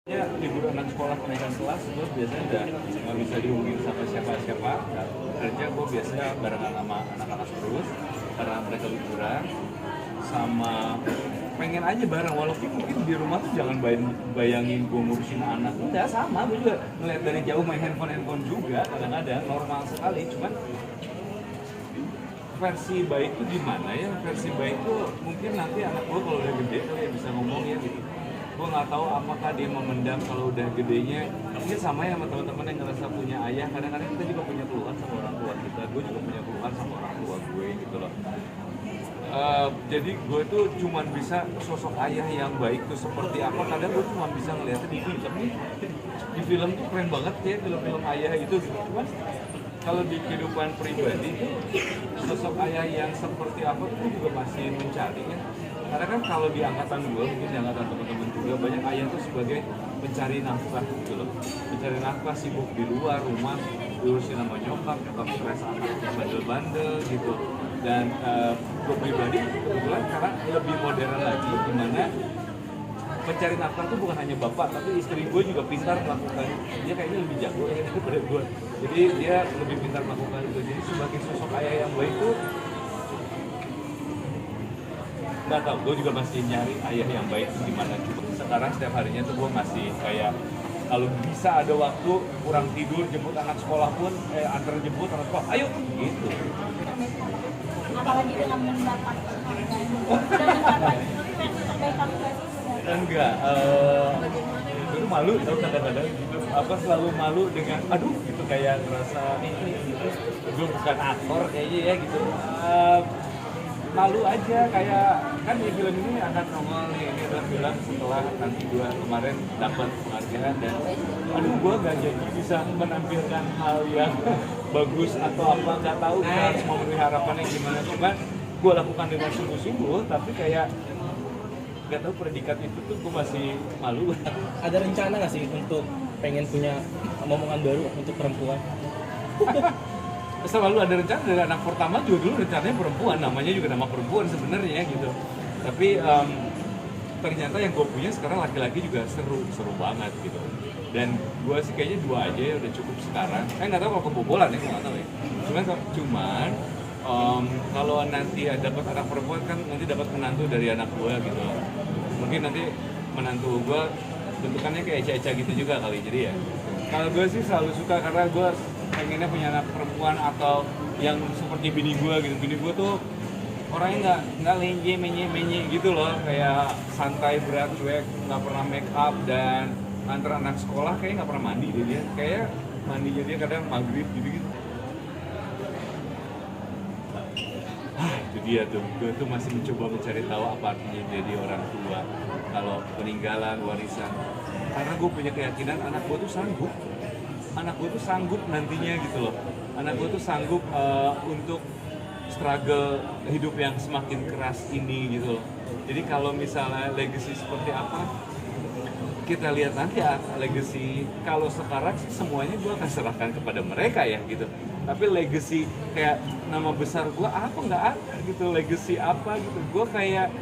Ya, libur anak sekolah kenaikan kelas, gue biasanya udah nggak bisa dihubungin sama siapa-siapa. Kerja gue biasanya barengan sama anak-anak terus, karena mereka liburan. Sama pengen aja bareng, walaupun mungkin di rumah tuh jangan bayangin gue ngurusin anak. Udah sama, gue juga ngeliat dari jauh main handphone juga, kadang-kadang normal sekali. Cuman versi baik tuh gimana ya? Versi baik tuh mungkin nanti anak gue kalau udah gede kali ya bisa ngomong ya gitu. Gue nggak tahu apakah dia memendam kalau udah gedenya. Mungkin sama ya sama teman-teman yang ngerasa punya ayah. Kadang-kadang kita juga punya keluhan sama orang tua kita. Gue juga punya keluhan sama orang tua gue gitu loh. Jadi gue tuh cuman bisa sosok ayah yang baik tuh seperti apa. Kadang gue cuma bisa ngeliatnya di film. Di film tuh keren banget ya film-film ayah itu. Cuman kalau di kehidupan pribadi tuh sosok ayah yang seperti apa tuh juga masih mencari ya. Karena kan kalau di angkatan gue, mungkin di angkatan teman-teman juga banyak ayah tuh sebagai pencari nafkah gitu loh. Pencari nafkah, sibuk di luar rumah, urusin sama nyokap stres anaknya bandel-bandel gitu. Dan gue pribadi kebetulan karena lebih modern lagi, dimana pencari nafkah itu bukan hanya bapak, tapi istri gue juga pintar melakukan. Dia kayaknya lebih jago ya daripada gue. Jadi dia lebih pintar melakukan itu. Jadi sebagai sosok ayah yang baik tuh nggak tahu, gue juga masih nyari ayah yang baik gimana. Cuma sekarang setiap harinya tuh gue masih kayak kalau bisa ada waktu kurang tidur jemput anak sekolah pun antar jemput anak sekolah ayo gitu. Apalagi dengan mendapat Enggak, itu malu tau kadang-kadang gitu. Apa selalu malu dengan aduh gitu kayak ngerasa gitu. Gue bukan aktor kayaknya ya gitu. Malu aja kayak kan di film ini akan nongol nih, ini adalah film setelah nanti gue kemarin dapat penghargaan dan aduh gue gak jadi bisa menampilkan hal yang bagus atau apa nggak tahu kita harus memberi harapannya gimana, cuma gue lakukan dengan sungguh-sungguh tapi kayak nggak tahu predikat itu tuh gue masih malu. Ada rencana nggak sih untuk pengen punya momongan baru untuk perempuan? Selalu ada rencana dari anak pertama juga dulu rencananya perempuan, namanya juga nama perempuan sebenarnya gitu. Tapi ternyata yang gue punya sekarang laki-laki juga seru banget gitu. Dan gue sih kayaknya 2 aja ya udah cukup sekarang. Saya nggak tahu kalau kebobolan ya, nggak tahu ya. Cuman kalau nanti dapat anak perempuan kan nanti dapat menantu dari anak gue gitu. Mungkin nanti menantu gue bentukannya kayak Eca-Eca gitu juga kali. Jadi ya kalau gue sih selalu suka karena gue pengennya punya anak perempuan atau yang seperti bini gue gitu. Bini gue tuh orangnya nggak lenje menye gitu loh, kayak santai berat cuek, nggak pernah make up dan antar anak sekolah kayak nggak pernah mandi dia kayak mandinya dia kadang maghrib gitu. Itu dia tuh, gue tuh masih mencoba mencari tahu apa artinya jadi orang tua kalau peninggalan warisan, karena gue punya keyakinan anak gue tuh sanggup nantinya gitu loh. Anak gue tuh sanggup untuk struggle hidup yang semakin keras ini gitu loh. Jadi kalau misalnya legacy seperti apa kita lihat nanti ya, legacy kalau sekarang sih semuanya gue akan serahkan kepada mereka ya gitu. Tapi legacy kayak nama besar gue apa nggak ada gitu, legacy apa gitu. Gue kayak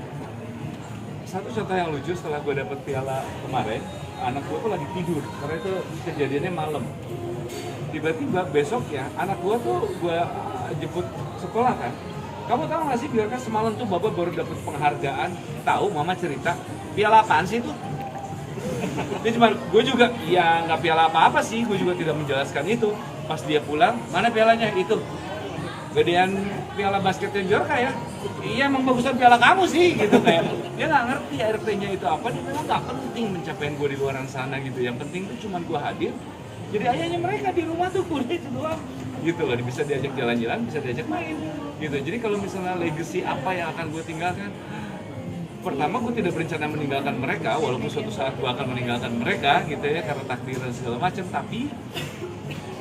satu contoh yang lucu setelah gue dapet piala kemarin, anak gue tuh lagi tidur karena itu kejadiannya malam. Tiba-tiba besok ya anak gue tuh gue jemput sekolah kan. Kamu tahu nggak sih biarkan semalam tuh bapak baru dapet penghargaan. Tahu mama cerita piala apaan sih itu? Dia cuma gue juga ya nggak piala apa-apa sih, gue juga tidak menjelaskan itu. Pas dia pulang mana pialanya itu? Gedean piala basket yang juara ya? Iya emang bagusan piala kamu sih gitu kayak. Dia nggak ngerti RT-nya itu apa, dia memang nggak penting pencapaian gue di luar sana gitu. Yang penting tuh cuma gue hadir. Jadi ayahnya mereka di rumah tuh kuliah itu doang. Gitu loh, bisa diajak jalan-jalan, bisa diajak main. Gitu. Jadi kalau misalnya legacy apa yang akan gue tinggalkan? Pertama, gue tidak berencana meninggalkan mereka, walaupun suatu saat gue akan meninggalkan mereka gitu ya karena takdir dan segala macam. Tapi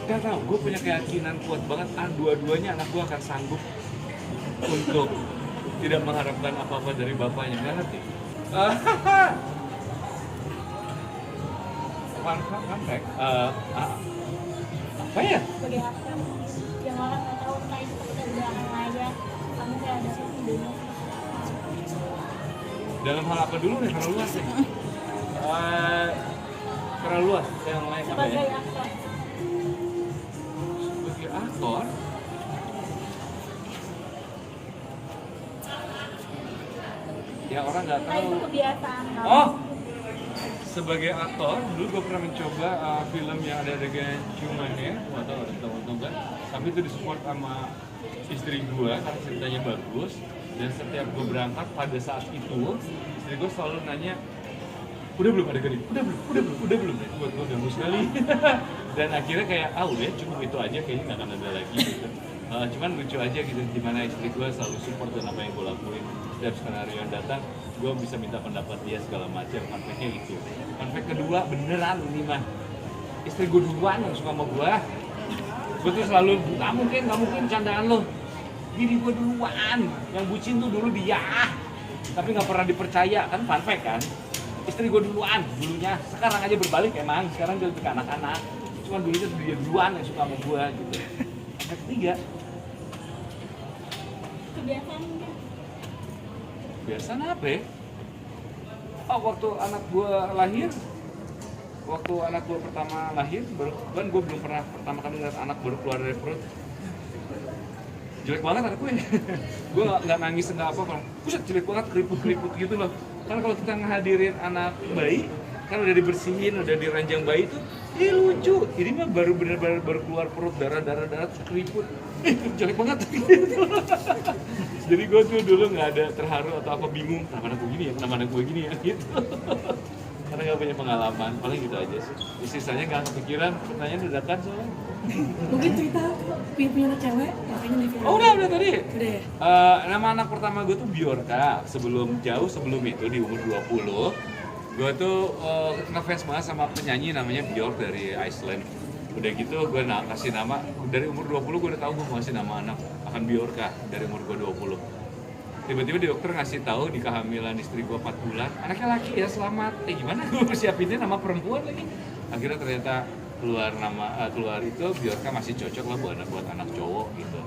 gak tau, gue punya keyakinan kuat banget dua-duanya anak gue akan sanggup untuk tidak mengharapkan apa-apa dari bapaknya, nggak ngerti. Fun fact, apa ya? sebagai aktor yang orang nggak tahu entah itu pekerjaan ayah kamu kayak ada dulu. Dalam hal apa dulu nih, kalau luas ya? Gimana luas? Yang lain apa sebagai ya? aktor. Sebagai aktor, ya orang nggak Nah, itu tahu. kebiasaan kamu. Oh, sebagai aktor dulu gue pernah mencoba film yang ada adegan ciumannya, nggak tahu ada tahu nggak? Tapi itu disupport sama istri gue karena ceritanya bagus. Dan setiap gue berangkat pada saat itu, istri gue selalu nanya, udah belum adegan ini? Udah belum. Nah, itu buat gue ganggu sekali. Dan akhirnya kayak, udah cukup itu aja, kayaknya nggak akan ada lagi gitu. Cuman lucu aja gitu, gimana istri gue selalu support dan apa yang gue lakuin. Setiap skenario yang datang, gue bisa minta pendapat dia segala macam. Fun fact-nya itu. Fun fact kedua, beneran ini mah. Istri gue duluan yang suka sama gue. Gue tuh selalu, nggak mungkin candaan lo. Diri gue duluan, yang bucin tuh dulu dia. Tapi nggak pernah dipercaya, kan fun fact kan. Istri gue duluan, dulunya. Sekarang aja berbalik emang, sekarang dia lebih ke anak-anak. Cuman dulunya tuh dia duluan yang suka sama gue gitu. Fun fact ketiga, Kebiasaan mungkin. kebiasaan apa ya? Waktu anak gue lahir, waktu anak gue pertama lahir, kan gue belum pernah pertama kali lihat anak baru keluar dari perut. Jelek banget anak gue. Gue nggak nangis nggak apa-apa. Buset, jelek banget, keriput gitu loh. Karena kalau kita ngehadirin anak bayi, kan udah dibersihin, udah diranjang bayi tuh, lucu. Ini mah baru bener-bener baru keluar perut, darah keriput. Jelek banget gitu. Jadi gue tuh dulu nggak ada terharu atau apa, bingung kenapa anak gue gini ya, gitu. Karena nggak punya pengalaman, paling gitu aja sih. Sisanya nggak kepikiran, pertanyaan dadakan soalnya. Mungkin cerita punya anak cewek, makanya di film. Oh udah tadi. Udah ya? Nama anak pertama gue tuh Bjorka. Jauh sebelum itu di umur 20, gue tuh ngefans banget sama penyanyi namanya Bjork dari Iceland. Udah gitu gue kasih nama, dari umur 20 gue udah tahu gue mau kasih nama anak akan Bjorka dari umur gue 20. Tiba-tiba dokter ngasih tahu di kehamilan istri gue 4 bulan, anaknya laki ya, selamat. Gimana gue persiapinnya nama perempuan lagi. Akhirnya ternyata keluar itu Bjorka masih cocok lah buat anak cowok gitu.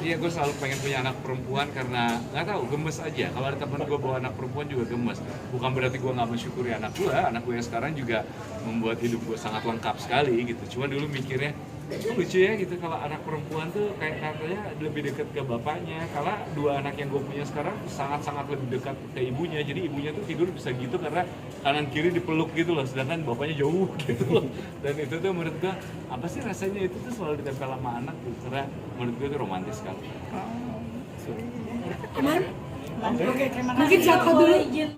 Iya, gue selalu pengen punya anak perempuan karena nggak tahu, gemes aja. Kalau ada temen gue bawa anak perempuan juga gemes. Bukan berarti gue nggak mensyukuri anak gue yang sekarang juga membuat hidup gue sangat lengkap sekali gitu. Cuma dulu mikirnya, lucu ya gitu kalau anak perempuan tuh kayak katanya lebih dekat ke bapaknya. Kalau dua anak yang gue punya sekarang sangat-sangat lebih dekat ke ibunya. Jadi ibunya tuh tidur bisa gitu karena kanan kiri dipeluk gitu loh, sedangkan bapaknya jauh gitu loh. Dan itu tuh menurut gue, apa sih rasanya itu tuh selalu ditempel sama anak gitu. Karena menurut gue itu romantis sekali. Aman? Oke, terima kasih. Mungkin siapa Boleh dulu? izin